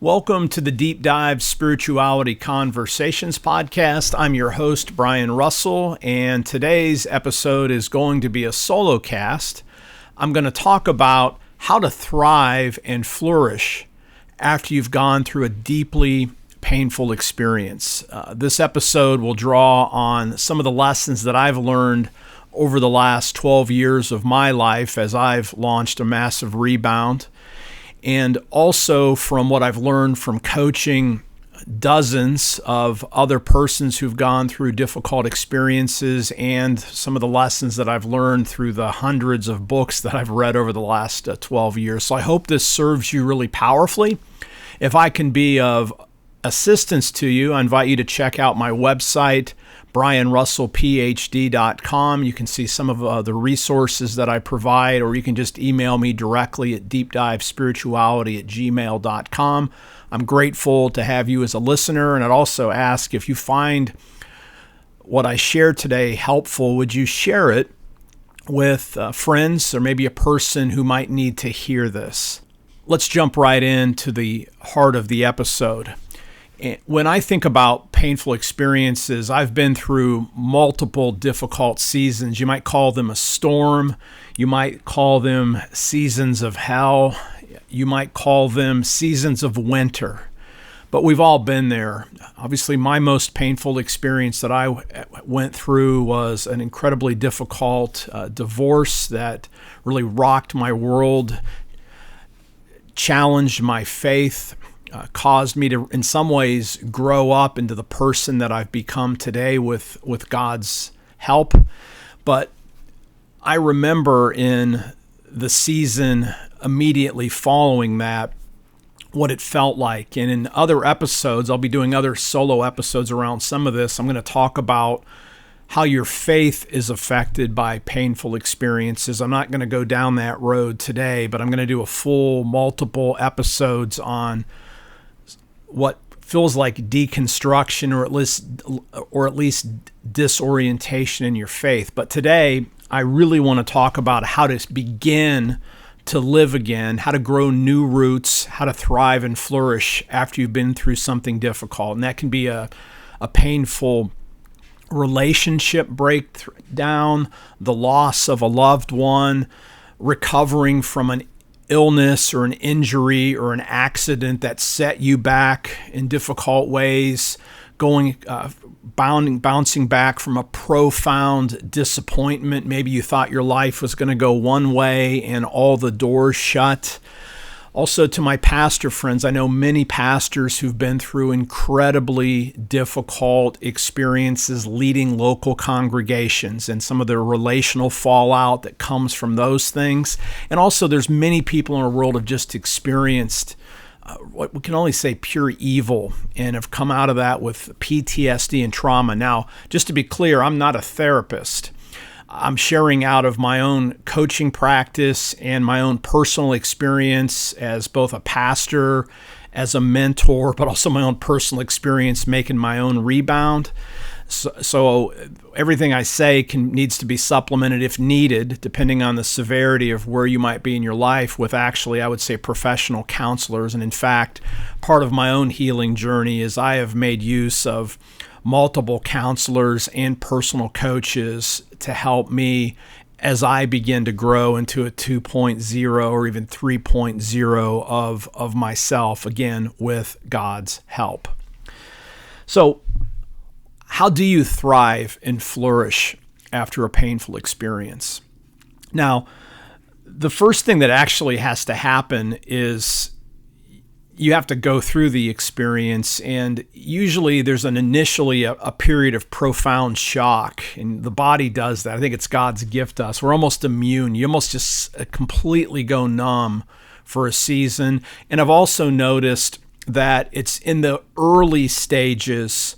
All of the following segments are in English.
Welcome to the Deep Dive Spirituality Conversations podcast. I'm your host, Brian Russell, and today's episode is going to be a solo cast. I'm going to talk about how to thrive and flourish after you've gone through a deeply painful experience. This episode will draw on some of the lessons that I've learned over the last 12 years of my life as I've launched a massive rebound, and also from what I've learned from coaching dozens of other persons who've gone through difficult experiences, and some of the lessons that I've learned through the hundreds of books that I've read over the last 12 years. So I hope this serves you really powerfully. If I can be of assistance to you, I invite you to check out my website, brianrussellphd.com. You can see some of the resources that I provide, or you can just email me directly at deepdivespirituality@gmail.com. I'm grateful to have you as a listener, and I'd also ask if you find what I shared today helpful, would you share it with friends or maybe a person who might need to hear this? Let's jump right into the heart of the episode. When I think about painful experiences, I've been through multiple difficult seasons. You might call them a storm. You might call them seasons of hell. You might call them seasons of winter. But we've all been there. Obviously, my most painful experience that I went through was an incredibly difficult divorce that really rocked my world, challenged my faith, caused me to, in some ways, grow up into the person that I've become today with God's help. But I remember in the season immediately following that, what it felt like. And in other episodes, I'll be doing other solo episodes around some of this. I'm going to talk about how your faith is affected by painful experiences. I'm not going to go down that road today, but I'm going to do a full multiple episodes on what feels like deconstruction, or at least disorientation in your faith. But today, I really want to talk about how to begin to live again, how to grow new roots, how to thrive and flourish after you've been through something difficult. And that can be a painful relationship breakdown, the loss of a loved one, recovering from an illness or an injury or an accident that set you back in difficult ways, bouncing back from a profound disappointment. Maybe you thought your life was going to go one way and all the doors shut. Also, to my pastor friends, I know many pastors who've been through incredibly difficult experiences leading local congregations, and some of the relational fallout that comes from those things. And also, there's many people in our world who have just experienced what we can only say pure evil, and have come out of that with PTSD and trauma. Now, just to be clear, I'm not a therapist. I'm sharing out of my own coaching practice and my own personal experience as both a pastor, as a mentor, but also my own personal experience making my own rebound. So everything I say needs to be supplemented if needed, depending on the severity of where you might be in your life, with actually, I would say, professional counselors. And in fact, part of my own healing journey is I have made use of multiple counselors and personal coaches to help me as I begin to grow into a 2.0 or even 3.0 of myself, again, with God's help. So how do you thrive and flourish after a painful experience? Now, the first thing that actually has to happen is you have to go through the experience, and usually there's initially a period of profound shock, and the body does that. I think it's God's gift to us. We're almost immune. You almost just completely go numb for a season. And I've also noticed that it's in the early stages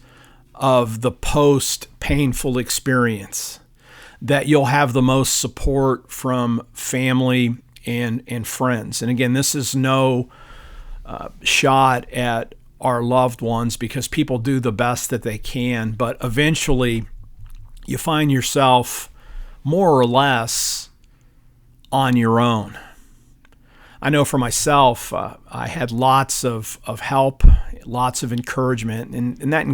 of the post-painful experience that you'll have the most support from family and friends. And again, this is no shot at our loved ones, because people do the best that they can, but eventually you find yourself more or less on your own. I know for myself, I had lots of help, lots of encouragement, and that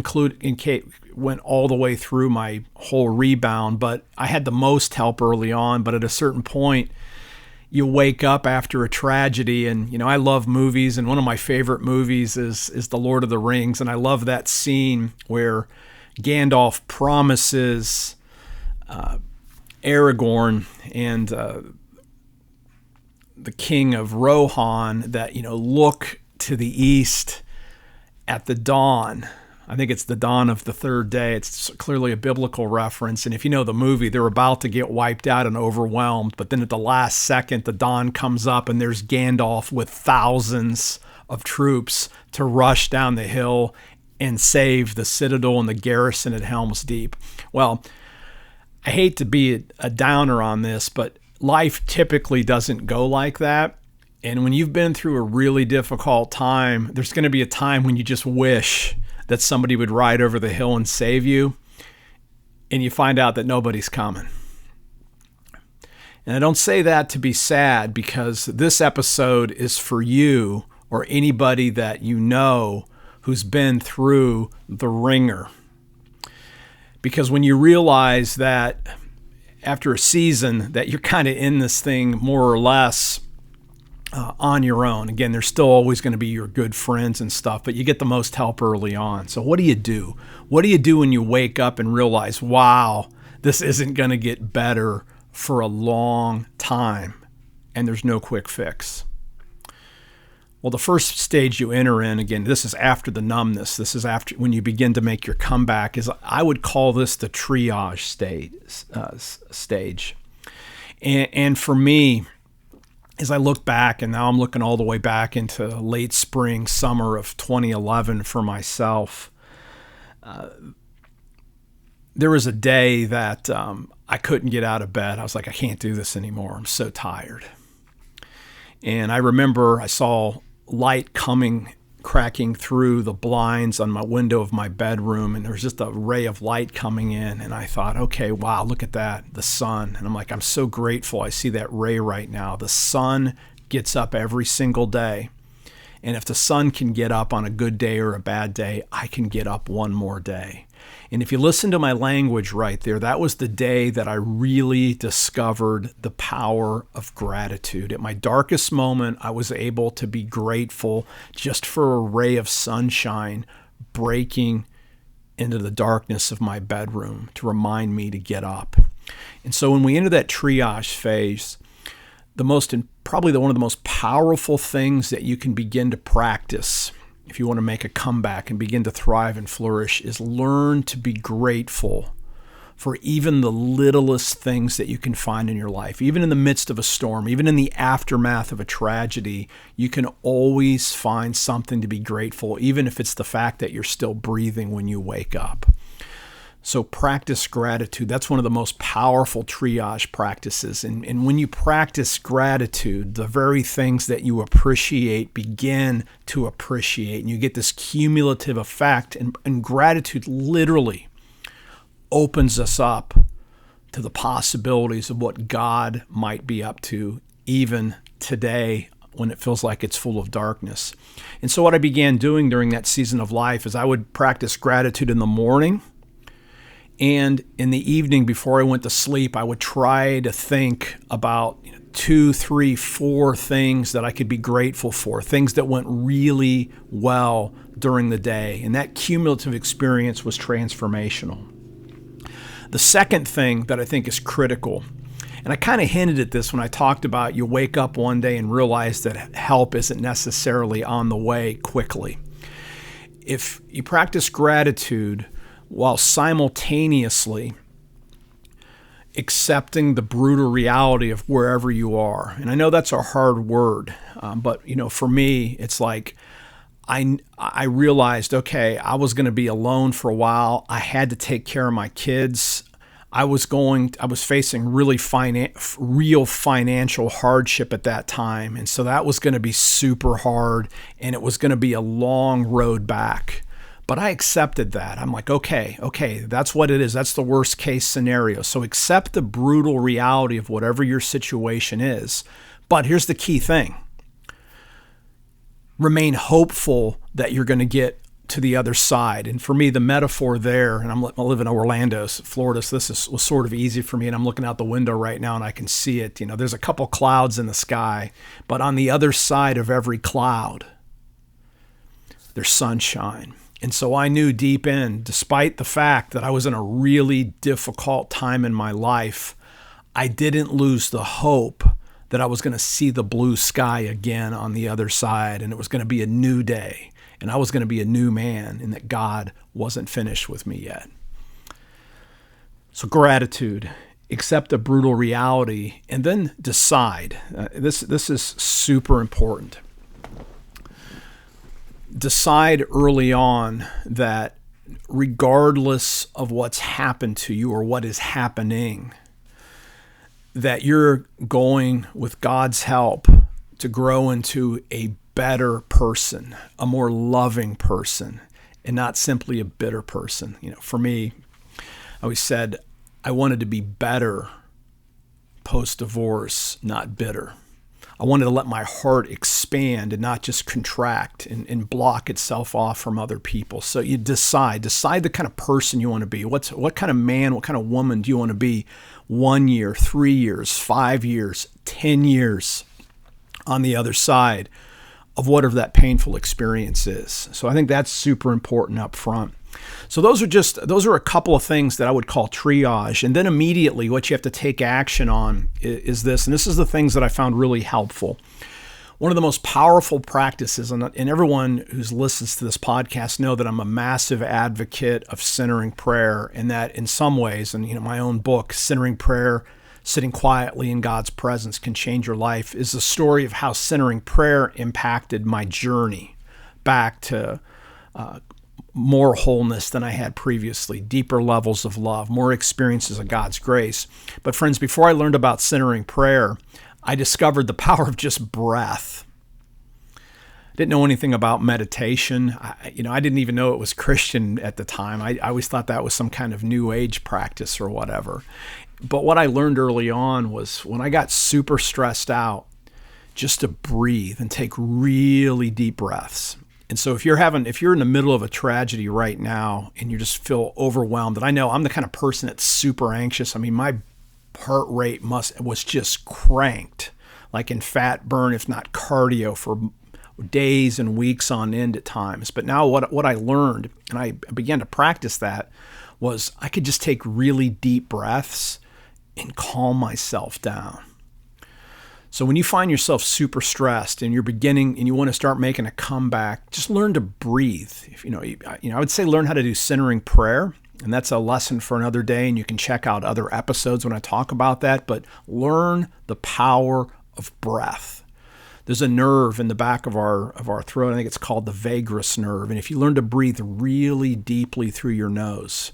went all the way through my whole rebound. But I had the most help early on, but at a certain point, you wake up after a tragedy, and I love movies, and one of my favorite movies is The Lord of the Rings, and I love that scene where Gandalf promises Aragorn and the king of Rohan that look to the east at the dawn. I think it's the dawn of the third day. It's clearly a biblical reference. And if you know the movie, they're about to get wiped out and overwhelmed. But then at the last second, the dawn comes up and there's Gandalf with thousands of troops to rush down the hill and save the citadel and the garrison at Helm's Deep. Well, I hate to be a downer on this, but life typically doesn't go like that. And when you've been through a really difficult time, there's going to be a time when you just wish that somebody would ride over the hill and save you, and you find out that nobody's coming. And I don't say that to be sad, because this episode is for you or anybody that you know who's been through the ringer. Because when you realize that after a season that you're kind of in this thing more or less on your own. Again, there's still always going to be your good friends and stuff, but you get the most help early on. So what do you do? What do you do when you wake up and realize, wow, this isn't going to get better for a long time, and there's no quick fix? Well, the first stage you enter in, again, this is after the numbness. This is after when you begin to make your comeback. I would call this the triage stage. And for me, as I look back, and now I'm looking all the way back into late spring, summer of 2011 for myself, there was a day that I couldn't get out of bed. I was like, I can't do this anymore. I'm so tired. And I remember I saw light cracking through the blinds on my window of my bedroom, and there was just a ray of light coming in, and I thought, okay, wow, look at that, the sun. And I'm like, I'm so grateful I see that ray right now. The sun gets up every single day, and if the sun can get up on a good day or a bad day, I can get up one more day. And if you listen to my language right there, that was the day that I really discovered the power of gratitude. At my darkest moment, I was able to be grateful just for a ray of sunshine breaking into the darkness of my bedroom to remind me to get up. And so when we enter that triage phase, probably one of the most powerful things that you can begin to practice if you want to make a comeback and begin to thrive and flourish is learn to be grateful for even the littlest things that you can find in your life. Even in the midst of a storm, even in the aftermath of a tragedy, you can always find something to be grateful, even if it's the fact that you're still breathing when you wake up. So practice gratitude. That's one of the most powerful triage practices. And when you practice gratitude, the very things that you appreciate begin to appreciate. And you get this cumulative effect. And gratitude literally opens us up to the possibilities of what God might be up to even today when it feels like it's full of darkness. And so what I began doing during that season of life is I would practice gratitude in the morning. And in the evening before I went to sleep, I would try to think about 2, 3, 4 things that I could be grateful for, things that went really well during the day. And that cumulative experience was transformational. The second thing that I think is critical, and I kind of hinted at this when I talked about you wake up one day and realize that help isn't necessarily on the way quickly. If you practice gratitude while simultaneously accepting the brutal reality of wherever you are. And I know that's a hard word, but for me, it's like I realized, okay, I was going to be alone for a while. I had to take care of my kids. I was facing real financial hardship at that time. And so that was going to be super hard, and it was going to be a long road back. But I accepted that. I'm like, okay, that's what it is. That's the worst case scenario. So accept the brutal reality of whatever your situation is. But here's the key thing. remain hopeful that you're going to get to the other side. And for me, the metaphor there, and I live in Orlando, Florida, so was sort of easy for me. And I'm looking out the window right now and I can see it. There's a couple clouds in the sky, but on the other side of every cloud, there's sunshine. And so I knew deep in, despite the fact that I was in a really difficult time in my life, I didn't lose the hope that I was going to see the blue sky again on the other side, and it was going to be a new day. And I was going to be a new man, and that God wasn't finished with me yet. So gratitude, accept a brutal reality, and then decide. This is super important. Decide early on that regardless of what's happened to you or what is happening, that you're going, with God's help, to grow into a better person, a more loving person, and not simply a bitter person. For me, I always said I wanted to be better post-divorce, not bitter. I wanted to let my heart expand and not just contract and block itself off from other people. So you decide the kind of person you want to be. What kind of man, what kind of woman do you want to be 1 year, 3 years, 5 years, 10 years on the other side of whatever that painful experience is. So I think that's super important up front. So those are a couple of things that I would call triage. And then immediately what you have to take action on is this, and this is the things that I found really helpful. One of the most powerful practices, and everyone who listens to this podcast know that I'm a massive advocate of centering prayer, and that in some ways, and my own book, Centering Prayer, Sitting Quietly in God's Presence Can Change Your Life, is the story of how centering prayer impacted my journey back to more wholeness than I had previously, deeper levels of love, more experiences of God's grace. But friends, before I learned about centering prayer, I discovered the power of just breath. I didn't know anything about meditation. I didn't even know it was Christian at the time. I always thought that was some kind of new age practice or whatever. But what I learned early on was when I got super stressed out, just to breathe and take really deep breaths. And so if you're in the middle of a tragedy right now and you just feel overwhelmed, and I know I'm the kind of person that's super anxious. I mean, my heart rate was just cranked, like in fat burn, if not cardio, for days and weeks on end at times. But now what I learned, and I began to practice that, was I could just take really deep breaths and calm myself down. So when you find yourself super stressed and you're beginning and you want to start making a comeback, just learn to breathe. I would say learn how to do centering prayer, and that's a lesson for another day, and you can check out other episodes when I talk about that, but learn the power of breath. There's a nerve in the back of our throat. I think it's called the vagus nerve. And if you learn to breathe really deeply through your nose,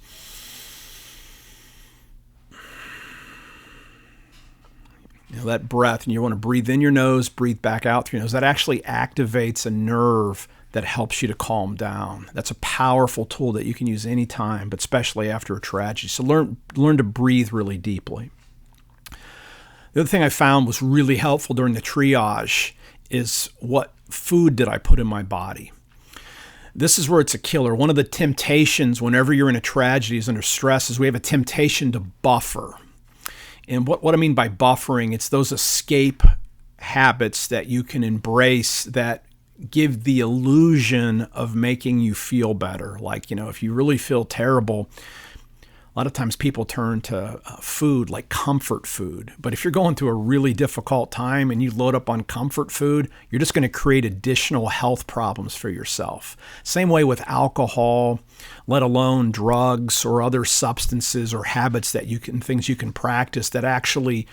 that breath, and you want to breathe in your nose, breathe back out through your nose, that actually activates a nerve that helps you to calm down. That's a powerful tool that you can use anytime, but especially after a tragedy. So learn to breathe really deeply. The other thing I found was really helpful during the triage is what food did I put in my body? This is where it's a killer. One of the temptations whenever you're in a tragedy is under stress is we have a temptation to buffer. And what I mean by buffering, it's those escape habits that you can embrace that give the illusion of making you feel better. Like, if you really feel terrible, a lot of times people turn to food, like comfort food. But if you're going through a really difficult time and you load up on comfort food, you're just going to create additional health problems for yourself. Same way with alcohol, let alone drugs or other substances or habits things you can practice that actually,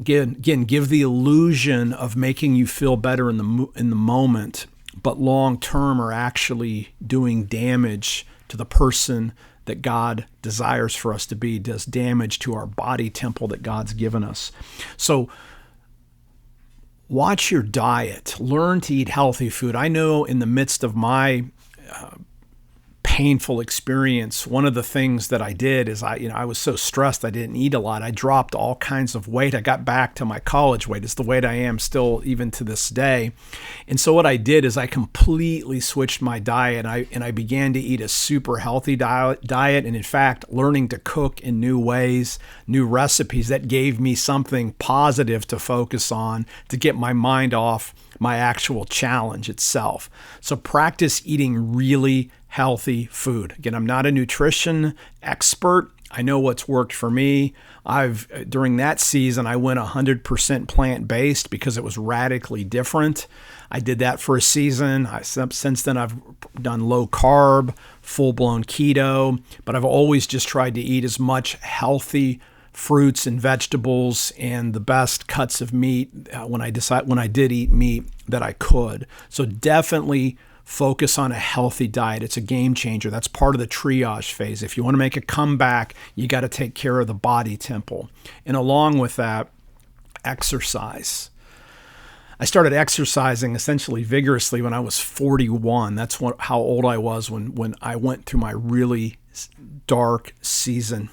again, give the illusion of making you feel better in the moment, but long term are actually doing damage to the person that God desires for us to be, does damage to our body temple that God's given us. So watch your diet. Learn to eat healthy food. I know in the midst of my painful experience. One of the things that I did is I was so stressed I didn't eat a lot. I dropped all kinds of weight. I got back to my college weight. It's the weight I am still even to this day. And so what I did is I completely switched my diet, and I began to eat a super healthy diet. And in fact, learning to cook in new ways, new recipes that gave me something positive to focus on to get my mind off my actual challenge itself. So practice eating really healthy food. Again, I'm not a nutrition expert. I know what's worked for me. During that season, I went 100% plant-based because it was radically different. I did that for a season. Since then, I've done low carb, full-blown keto, but I've always just tried to eat as much healthy fruits and vegetables and the best cuts of meat when I did eat meat that I could. So definitely focus on a healthy diet. It's a game changer. That's part of the triage phase. If you want to make a comeback, you got to take care of the body temple. And along with that, exercise. I started exercising essentially vigorously when I was 41. That's how old I was when I went through my really dark season.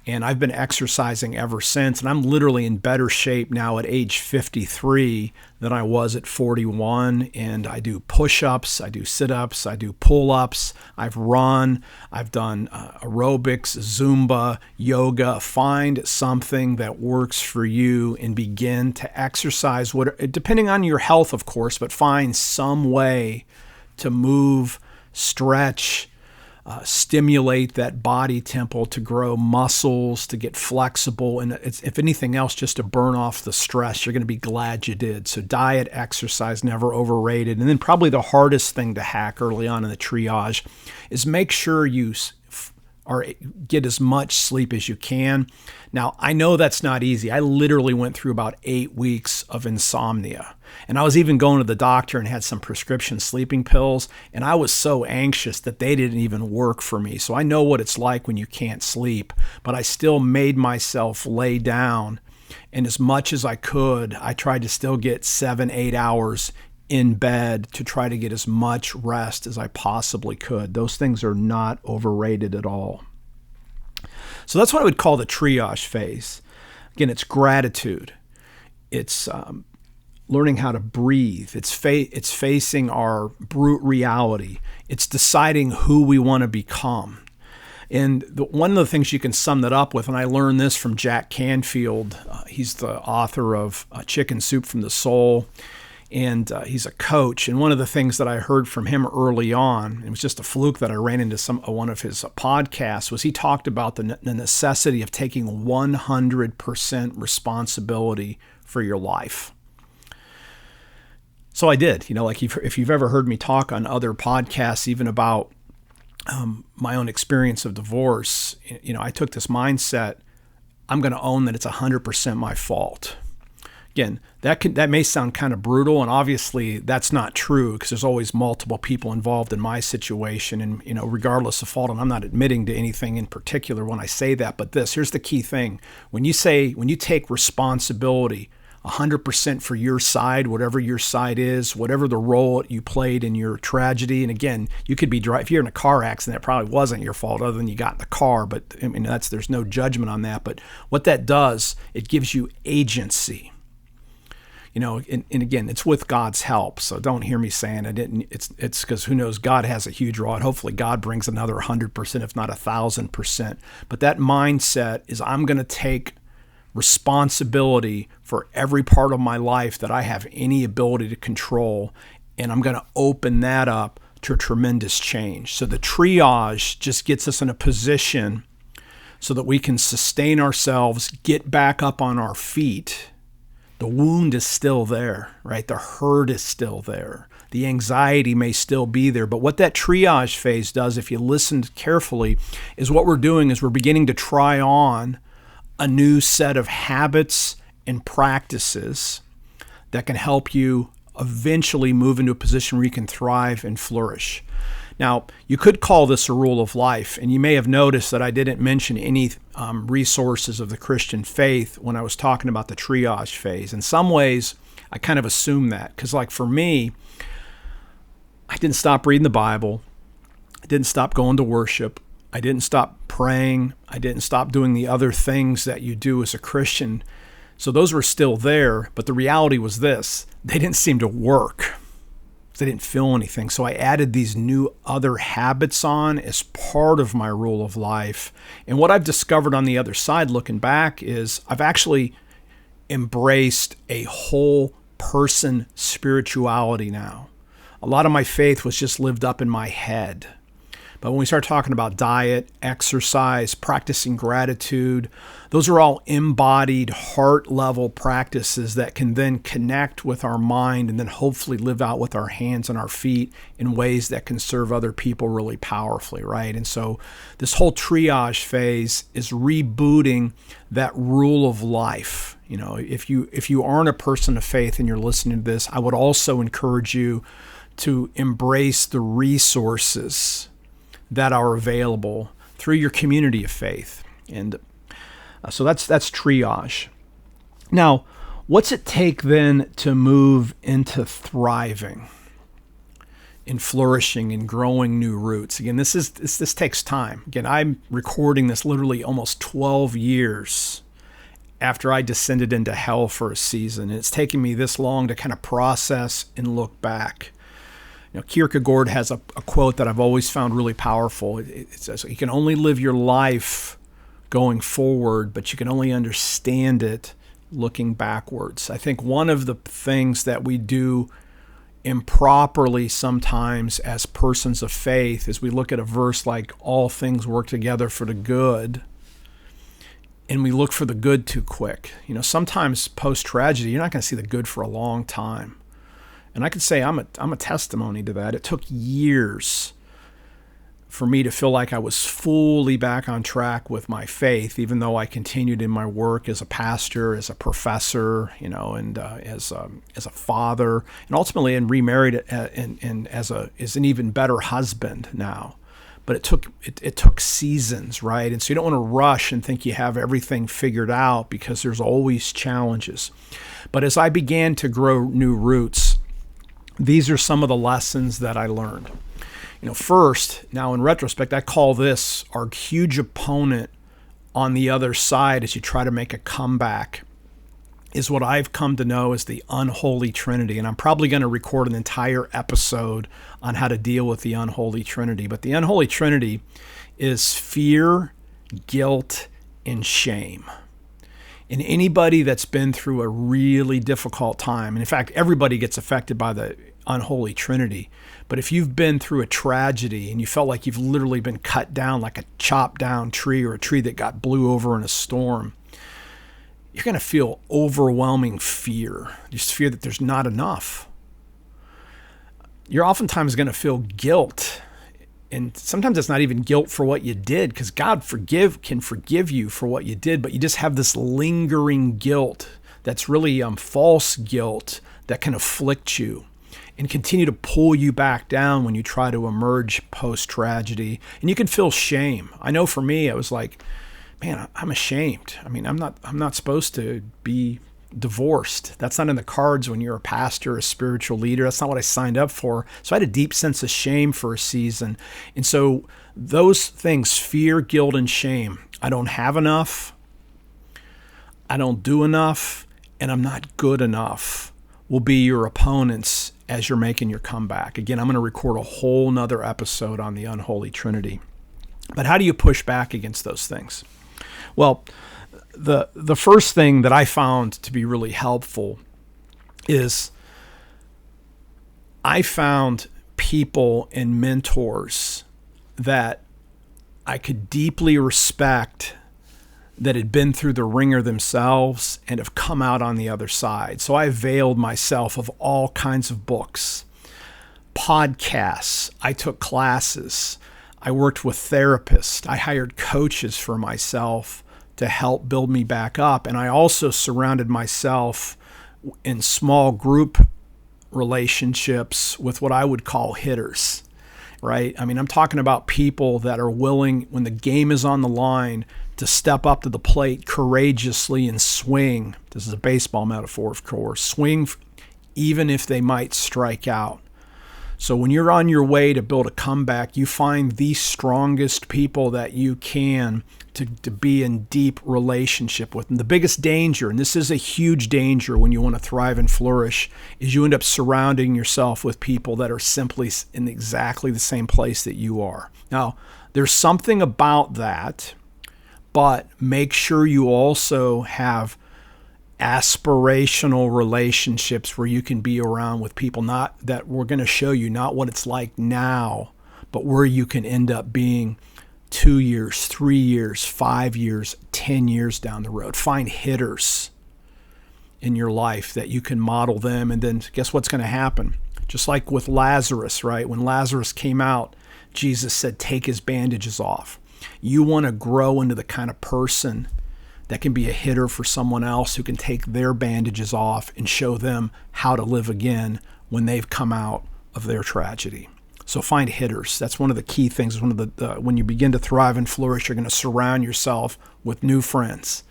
And I've been exercising ever since. And I'm literally in better shape now at age 53 than I was at 41. And I do push-ups, I do sit-ups, I do pull-ups, I've run, I've done aerobics, Zumba, yoga. Find something that works for you and begin to exercise, depending on your health, of course, but find some way to move, stretch, stimulate that body temple to grow muscles, to get flexible, and if anything else, just to burn off the stress. You're going to be glad you did. So diet, exercise, never overrated. And then probably the hardest thing to hack early on in the triage is make sure you get as much sleep as you can. Now, I know that's not easy. I literally went through about 8 weeks of insomnia. And I was even going to the doctor and had some prescription sleeping pills. And I was so anxious that they didn't even work for me. So I know what it's like when you can't sleep. But I still made myself lay down. And as much as I could, I tried to still get 7-8 hours in bed to try to get as much rest as I possibly could. Those things are not overrated at all. So that's what I would call the triage phase. Again, it's gratitude. It's learning how to breathe. It's facing our brute reality. It's deciding who we want to become. And one of the things you can sum that up with, and I learned this from Jack Canfield. He's the author of Chicken Soup from the Soul. And he's a coach. And one of the things that I heard from him early on, it was just a fluke that I ran into one of his podcasts, was he talked about the necessity of taking 100% responsibility for your life. So I did. Like if you've ever heard me talk on other podcasts, even about my own experience of divorce, I took this mindset, I'm going to own that it's 100% my fault. Again, that may sound kind of brutal, and obviously that's not true because there's always multiple people involved in my situation, and regardless of fault. And I'm not admitting to anything in particular when I say that, but here's the key thing: when you take responsibility 100% for your side, whatever your side is, whatever the role you played in your tragedy. And again, you could be if you're in a car accident, it probably wasn't your fault other than you got in the car. But I mean, there's no judgment on that. But what that does, it gives you agency. And again, it's with God's help. So don't hear me saying I didn't. It's because who knows? God has a huge rod. Hopefully, God brings another 100%, if not 1,000%. But that mindset is, I'm going to take responsibility for every part of my life that I have any ability to control, and I'm going to open that up to a tremendous change. So the triage just gets us in a position so that we can sustain ourselves, get back up on our feet. The wound is still there, right? The hurt is still there. The anxiety may still be there. But what that triage phase does, if you listen carefully, is what we're doing is we're beginning to try on a new set of habits and practices that can help you eventually move into a position where you can thrive and flourish. Now, you could call this a rule of life, and you may have noticed that I didn't mention any resources of the Christian faith when I was talking about the triage phase. In some ways, I kind of assume that, because like for me, I didn't stop reading the Bible. didn't stop going to worship. I didn't stop praying. I didn't stop doing the other things that you do as a Christian. So those were still there, but the reality was this: they didn't seem to work. They didn't feel anything. So I added these new other habits on as part of my rule of life. And what I've discovered on the other side, looking back, is I've actually embraced a whole person spirituality now. A lot of my faith was just lived up in my head. But when we start talking about diet, exercise, practicing gratitude, those are all embodied heart level practices that can then connect with our mind and then hopefully live out with our hands and our feet in ways that can serve other people really powerfully, right? And so this whole triage phase is rebooting that rule of life. You know, if you aren't a person of faith and you're listening to this, I would also encourage you to embrace the resources that are available through your community of faith. And so that's triage. Now, what's it take then to move into thriving, in flourishing and growing new roots? Again, this takes time. Again, I'm recording this literally almost 12 years after I descended into hell for a season. And it's taken me this long to kind of process and look back. You know, Kierkegaard has a quote that I've always found really powerful. It says, you can only live your life going forward, but you can only understand it looking backwards. I think one of the things that we do improperly sometimes as persons of faith is we look at a verse like all things work together for the good, and we look for the good too quick. You know, sometimes post-tragedy, you're not going to see the good for a long time. And I could say I'm a testimony to that. It took years for me to feel like I was fully back on track with my faith, even though I continued in my work as a pastor, as a professor, you know, and as a father, and ultimately and remarried and as an even better husband now. But it took seasons, right? And so you don't want to rush and think you have everything figured out, because there's always challenges. But as I began to grow new roots, these are some of the lessons that I learned. You know, first, now in retrospect, I call this our huge opponent on the other side as you try to make a comeback, is what I've come to know as the unholy trinity. And I'm probably going to record an entire episode on how to deal with the unholy trinity. But the unholy trinity is fear, guilt, and shame. And anybody that's been through a really difficult time, and in fact, everybody gets affected by the unholy trinity, but if you've been through a tragedy and you felt like you've literally been cut down like a chopped down tree, or a tree that got blew over in a storm, you're going to feel overwhelming fear, just fear that there's not enough. You're oftentimes going to feel guilt. And sometimes it's not even guilt for what you did, because God can forgive you for what you did, but you just have this lingering guilt that's really false guilt that can afflict you and continue to pull you back down when you try to emerge post-tragedy. And you can feel shame. I know for me, I was like, man, I'm ashamed. I mean, I'm not supposed to be divorced. That's not in the cards when you're a pastor, a spiritual leader. That's not what I signed up for. So I had a deep sense of shame for a season. And so those things, fear, guilt, and shame, I don't have enough, I don't do enough, and I'm not good enough, will be your opponents as you're making your comeback. Again, I'm going to record a whole nother episode on the unholy trinity. But how do you push back against those things? Well, the first thing that I found to be really helpful is I found people and mentors that I could deeply respect, that had been through the ringer themselves and have come out on the other side. So I availed myself of all kinds of books, podcasts. I took classes. I worked with therapists. I hired coaches for myself to help build me back up. And I also surrounded myself in small group relationships with what I would call hitters, right? I mean, I'm talking about people that are willing, when the game is on the line, to step up to the plate courageously and swing. This is a baseball metaphor, of course. Swing even if they might strike out. So when you're on your way to build a comeback, you find the strongest people that you can to be in deep relationship with. And the biggest danger, and this is a huge danger when you want to thrive and flourish, is you end up surrounding yourself with people that are simply in exactly the same place that you are. Now, there's something about that, but make sure you also have aspirational relationships where you can be around with people not that we're going to show you not what it's like now, but where you can end up being 2 years, 3 years, 5 years, 10 years down the road. Find hitters in your life that you can model them, and then guess what's going to happen? Just like with Lazarus, right? When Lazarus came out, Jesus said, take his bandages off. You want to grow into the kind of person that can be a hitter for someone else who can take their bandages off and show them how to live again when they've come out of their tragedy. So find hitters. That's one of the key things. One of the when you begin to thrive and flourish, you're going to surround yourself with new friends,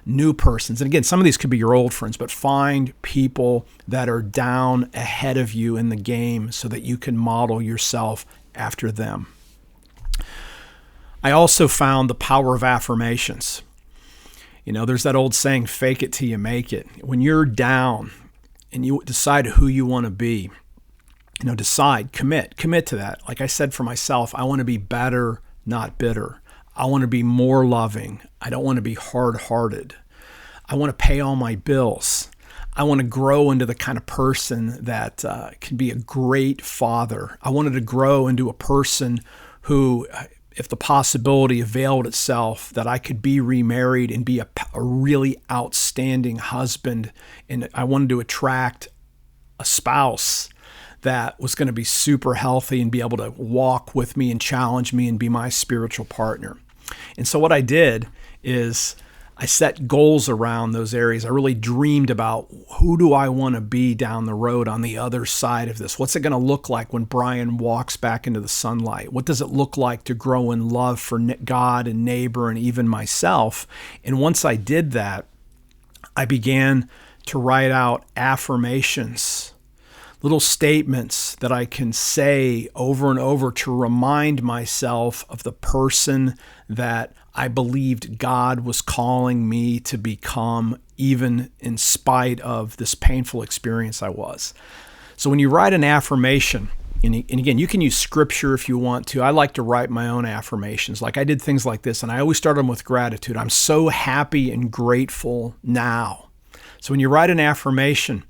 new persons. And again, some of these could be your old friends, but find people that are down ahead of you in the game so that you can model yourself after them. I also found the power of affirmations. You know, there's that old saying, fake it till you make it. When you're down and you decide who you want to be, you know, decide, commit to that. Like I said for myself, I want to be better, not bitter. I want to be more loving. I don't want to be hard-hearted. I want to pay all my bills. I want to grow into the kind of person that can be a great father. I wanted to grow into a person who, if the possibility availed itself, that I could be remarried and be a really outstanding husband. And I wanted to attract a spouse that was going to be super healthy and be able to walk with me and challenge me and be my spiritual partner. And so what I did is I set goals around those areas. I really dreamed about who do I want to be down the road on the other side of this? What's it going to look like when Brian walks back into the sunlight? What does it look like to grow in love for God and neighbor and even myself? And once I did that, I began to write out affirmations, little statements that I can say over and over to remind myself of the person that I believed God was calling me to become, even in spite of this painful experience I was. So when you write an affirmation, and again, you can use scripture if you want to. I like to write my own affirmations. Like I did things like this, and I always start them with gratitude. I'm so happy and grateful now. So when you write an affirmation,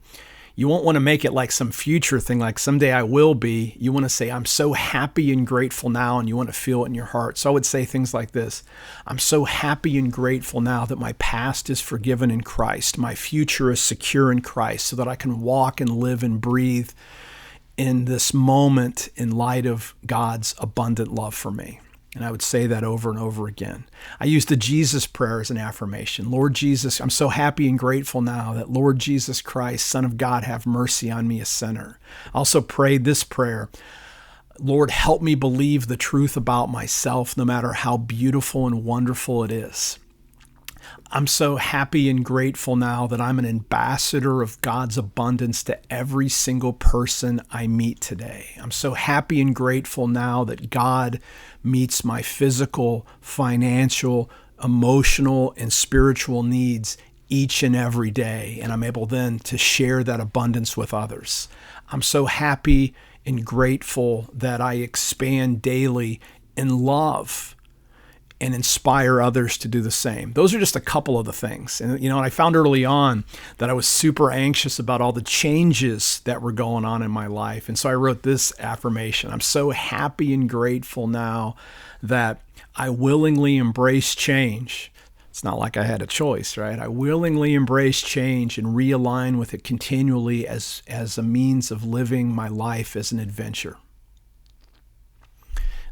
you won't want to make it like some future thing, like someday I will be. You want to say, I'm so happy and grateful now, and you want to feel it in your heart. So I would say things like this. I'm so happy and grateful now that my past is forgiven in Christ. My future is secure in Christ so that I can walk and live and breathe in this moment in light of God's abundant love for me. And I would say that over and over again. I use the Jesus prayer as an affirmation. Lord Jesus, I'm so happy and grateful now that Lord Jesus Christ, Son of God, have mercy on me, a sinner. I also prayed this prayer. Lord, help me believe the truth about myself, no matter how beautiful and wonderful it is. I'm so happy and grateful now that I'm an ambassador of God's abundance to every single person I meet today. I'm so happy and grateful now that God meets my physical, financial, emotional, and spiritual needs each and every day, and I'm able then to share that abundance with others. I'm so happy and grateful that I expand daily in love and inspire others to do the same. Those are just a couple of the things. And, you know, I found early on that I was super anxious about all the changes that were going on in my life. And so I wrote this affirmation. I'm so happy and grateful now that I willingly embrace change. It's not like I had a choice, right? I willingly embrace change and realign with it continually as a means of living my life as an adventure.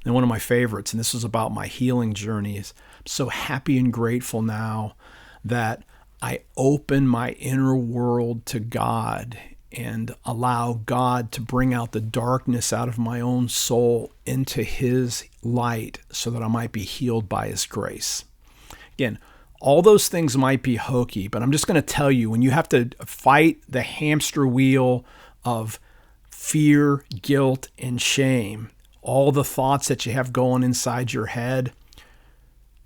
And one of my favorites, and this is about my healing journey, is I'm so happy and grateful now that I open my inner world to God and allow God to bring out the darkness out of my own soul into His light so that I might be healed by His grace. Again, all those things might be hokey, but I'm just going to tell you, when you have to fight the hamster wheel of fear, guilt, and shame, all the thoughts that you have going inside your head,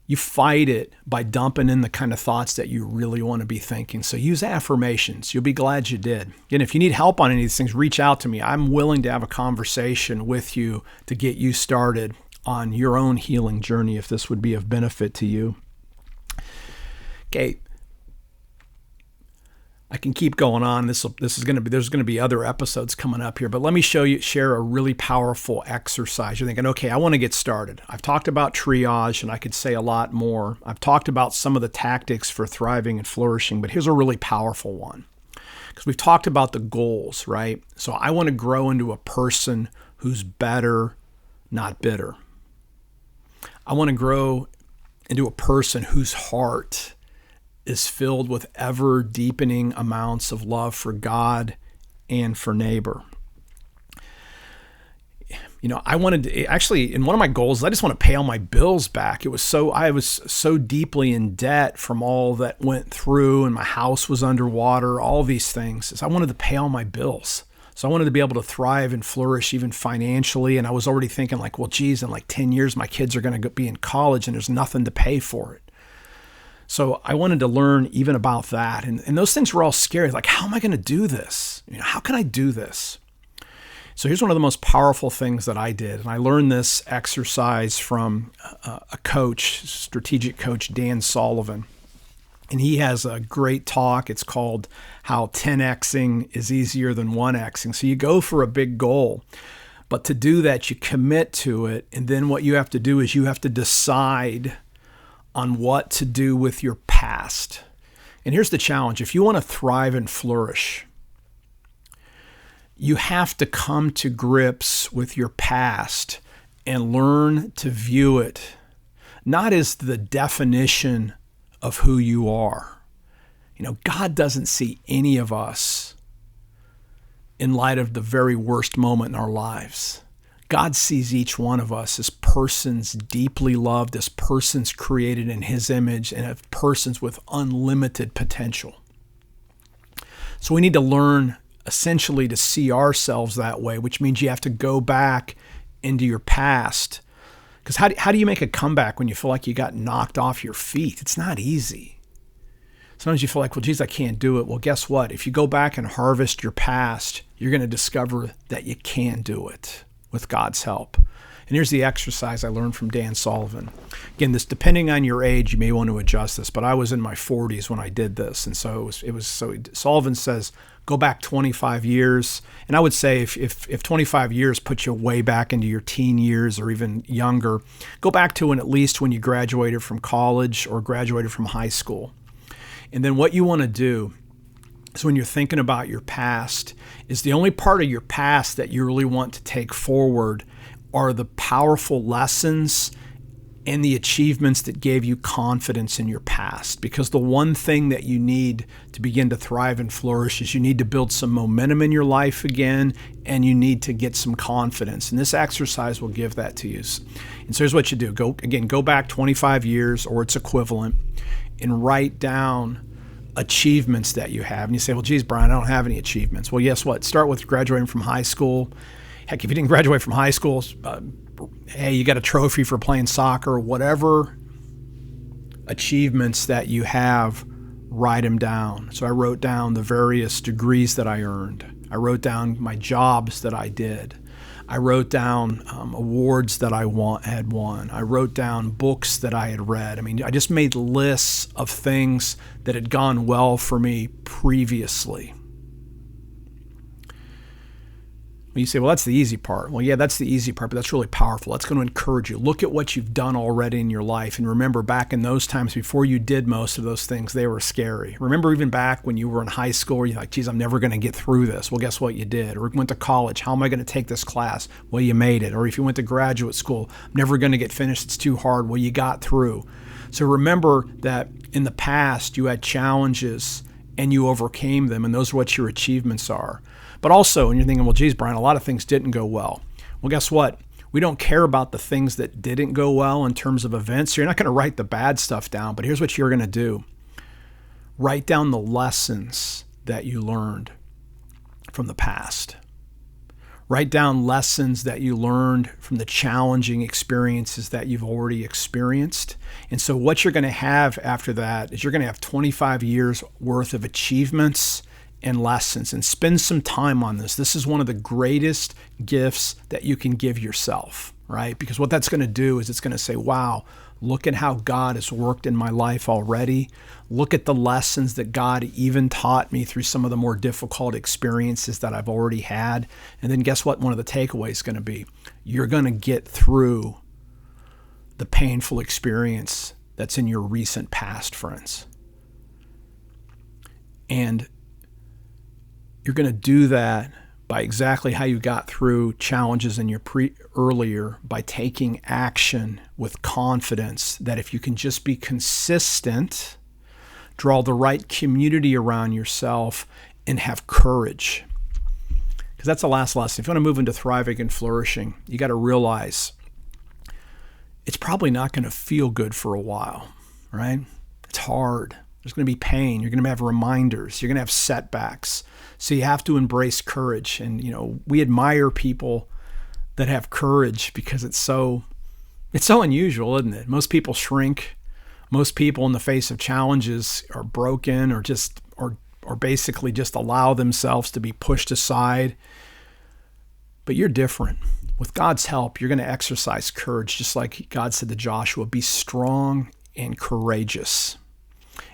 you fight it by dumping in the kind of thoughts that you really want to be thinking. So use affirmations. You'll be glad you did. And if you need help on any of these things, reach out to me. I'm willing to have a conversation with you to get you started on your own healing journey if this would be of benefit to you. Okay. I can keep going on. There's going to be other episodes coming up here, but let me share a really powerful exercise. You're thinking, okay, I want to get started. I've talked about triage, and I could say a lot more. I've talked about some of the tactics for thriving and flourishing, but here's a really powerful one, because we've talked about the goals, right? So I want to grow into a person who's better, not bitter. I want to grow into a person whose heart is filled with ever deepening amounts of love for God and for neighbor. I wanted to, actually, in one of my goals, I just want to pay all my bills back. I was so deeply in debt from all that went through, and my house was underwater, all these things. So I wanted to pay all my bills. So I wanted to be able to thrive and flourish even financially. And I was already thinking like, well, geez, in like 10 years, my kids are going to be in college and there's nothing to pay for it. So I wanted to learn even about that. And those things were all scary. Like, how am I going to do this? How can I do this? So here's one of the most powerful things that I did. And I learned this exercise from a coach, strategic coach, Dan Sullivan. And he has a great talk. It's called How 10Xing is Easier Than 1Xing. So you go for a big goal. But to do that, you commit to it. And then what you have to do is you have to decide on what to do with your past. And here's the challenge. If you want to thrive and flourish, you have to come to grips with your past and learn to view it not as the definition of who you are. God doesn't see any of us in light of the very worst moment in our lives. God sees each one of us as persons deeply loved, as persons created in His image, and as persons with unlimited potential. So we need to learn essentially to see ourselves that way, which means you have to go back into your past. Because how do you make a comeback when you feel like you got knocked off your feet? It's not easy. Sometimes you feel like, well, geez, I can't do it. Well, guess what? If you go back and harvest your past, you're going to discover that you can do it with God's help. And here's the exercise I learned from Dan Sullivan. Again, this, depending on your age, you may want to adjust this, but I was in my 40s when I did this. And so Sullivan says, go back 25 years. And I would say if 25 years puts you way back into your teen years or even younger, go back to at least when you graduated from college or graduated from high school. And then what you want to do is, when you're thinking about your past, is the only part of your past that you really want to take forward are the powerful lessons and the achievements that gave you confidence in your past. Because the one thing that you need to begin to thrive and flourish is you need to build some momentum in your life again, and you need to get some confidence. And this exercise will give that to you. And so here's what you do. Go back 25 years or its equivalent and write down achievements that you have. And you say, well, geez, Brian, I don't have any achievements. Well, guess what? Start with graduating from high school. Heck, if you didn't graduate from high school, hey, you got a trophy for playing soccer. Whatever achievements that you have, write them down. So I wrote down the various degrees that I earned. I wrote down my jobs that I did. I wrote down awards that I had won. I wrote down books that I had read. I just made lists of things that had gone well for me previously. You say, well, that's the easy part. Well, yeah, that's the easy part, but that's really powerful. That's going to encourage you. Look at what you've done already in your life. And remember, back in those times before you did most of those things, they were scary. Remember even back when you were in high school, where you're like, geez, I'm never going to get through this. Well, guess what? You did. Or you went to college. How am I going to take this class? Well, you made it. Or if you went to graduate school, I'm never going to get finished. It's too hard. Well, you got through. So remember that in the past, you had challenges and you overcame them. And those are what your achievements are. But also, when you're thinking, well, geez, Brian, a lot of things didn't go well. Well, guess what? We don't care about the things that didn't go well in terms of events. So you're not going to write the bad stuff down. But here's what you're going to do. Write down the lessons that you learned from the past. Write down lessons that you learned from the challenging experiences that you've already experienced. And so what you're going to have after that is you're going to have 25 years worth of achievements and lessons. And spend some time on this. This is one of the greatest gifts that you can give yourself, right? Because what that's going to do is it's going to say, wow, look at how God has worked in my life already. Look at the lessons that God even taught me through some of the more difficult experiences that I've already had. And then guess what? One of the takeaways is going to be, you're going to get through the painful experience that's in your recent past, friends. And you're going to do that by exactly how you got through challenges in your earlier, by taking action with confidence that if you can just be consistent, draw the right community around yourself, and have courage. Because that's the last lesson. If you want to move into thriving and flourishing, you got to realize it's probably not going to feel good for a while, right? It's hard. There's going to be pain. You're going to have reminders. You're going to have setbacks. So you have to embrace courage. And, we admire people that have courage because it's so unusual, isn't it? Most people shrink. Most people in the face of challenges are broken or basically just allow themselves to be pushed aside. But you're different. With God's help, you're going to exercise courage, just like God said to Joshua, be strong and courageous.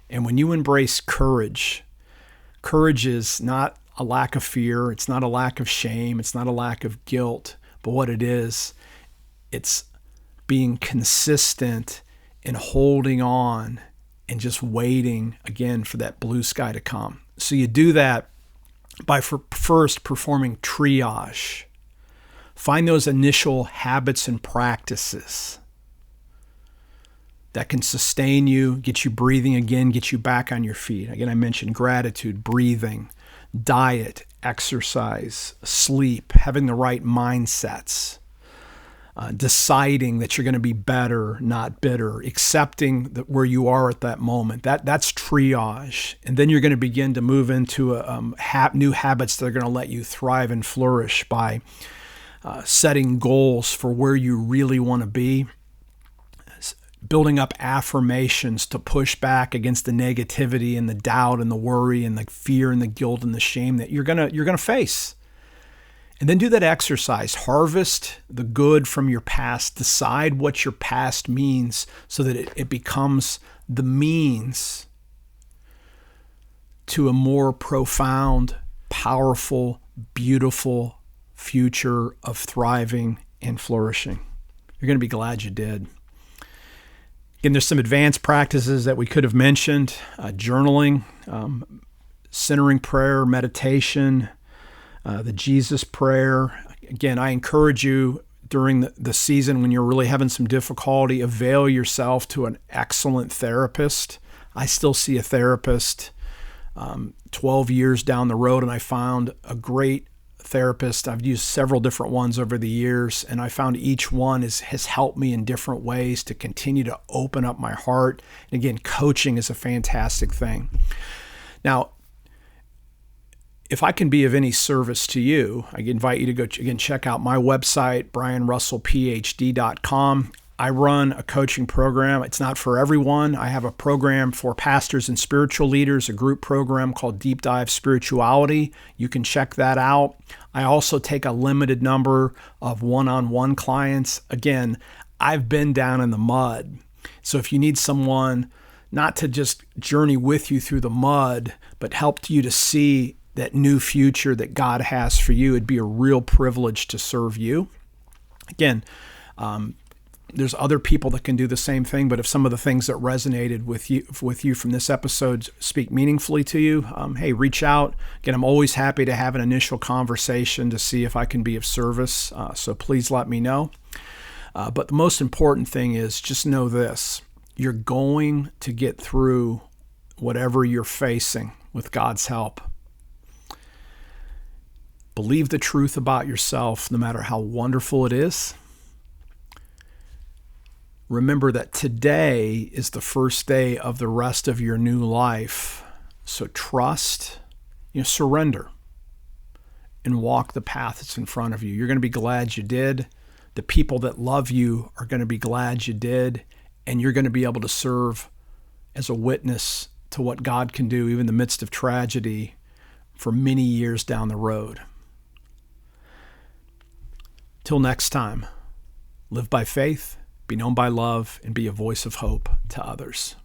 And when you embrace courage is not a lack of fear. It's not a lack of shame. It's not a lack of guilt. But what it is, it's being consistent and holding on and just waiting, again, for that blue sky to come. So you do that by first performing triage. Find those initial habits and practices that can sustain you, get you breathing again, get you back on your feet. Again, I mentioned gratitude, breathing, diet, exercise, sleep, having the right mindsets, deciding that you're going to be better, not bitter, accepting where you are at that moment. That's triage. And then you're going to begin to move into new habits that are going to let you thrive and flourish by setting goals for where you really want to be, building up affirmations to push back against the negativity and the doubt and the worry and the fear and the guilt and the shame that you're gonna face. And then do that exercise. Harvest the good from your past. Decide what your past means so that it becomes the means to a more profound, powerful, beautiful future of thriving and flourishing. You're going to be glad you did. Again, there's some advanced practices that we could have mentioned, journaling, centering prayer, meditation, the Jesus prayer. Again, I encourage you during the season when you're really having some difficulty, avail yourself to an excellent therapist. I still see a therapist 12 years down the road, and I found a great therapist. I've used several different ones over the years, and I found each one has helped me in different ways to continue to open up my heart. And again, coaching is a fantastic thing. Now, if I can be of any service to you, I invite you to go check out my website, brianrussellphd.com. I run a coaching program. It's not for everyone. I have a program for pastors and spiritual leaders, a group program called Deep Dive Spirituality. You can check that out. I also take a limited number of one-on-one clients. Again, I've been down in the mud. So if you need someone not to just journey with you through the mud, but help you to see that new future that God has for you, it'd be a real privilege to serve you. Again, there's other people that can do the same thing, but if some of the things that resonated with you from this episode speak meaningfully to you, hey, reach out. Again, I'm always happy to have an initial conversation to see if I can be of service. So please let me know. But the most important thing is just know this: you're going to get through whatever you're facing with God's help. Believe the truth about yourself, no matter how wonderful it is. Remember that today is the first day of the rest of your new life. So trust, surrender. and walk the path that's in front of you. You're going to be glad you did. The people that love you are going to be glad you did. And you're going to be able to serve as a witness to what God can do, even in the midst of tragedy, for many years down the road. Till next time, live by faith, be known by love, and be a voice of hope to others.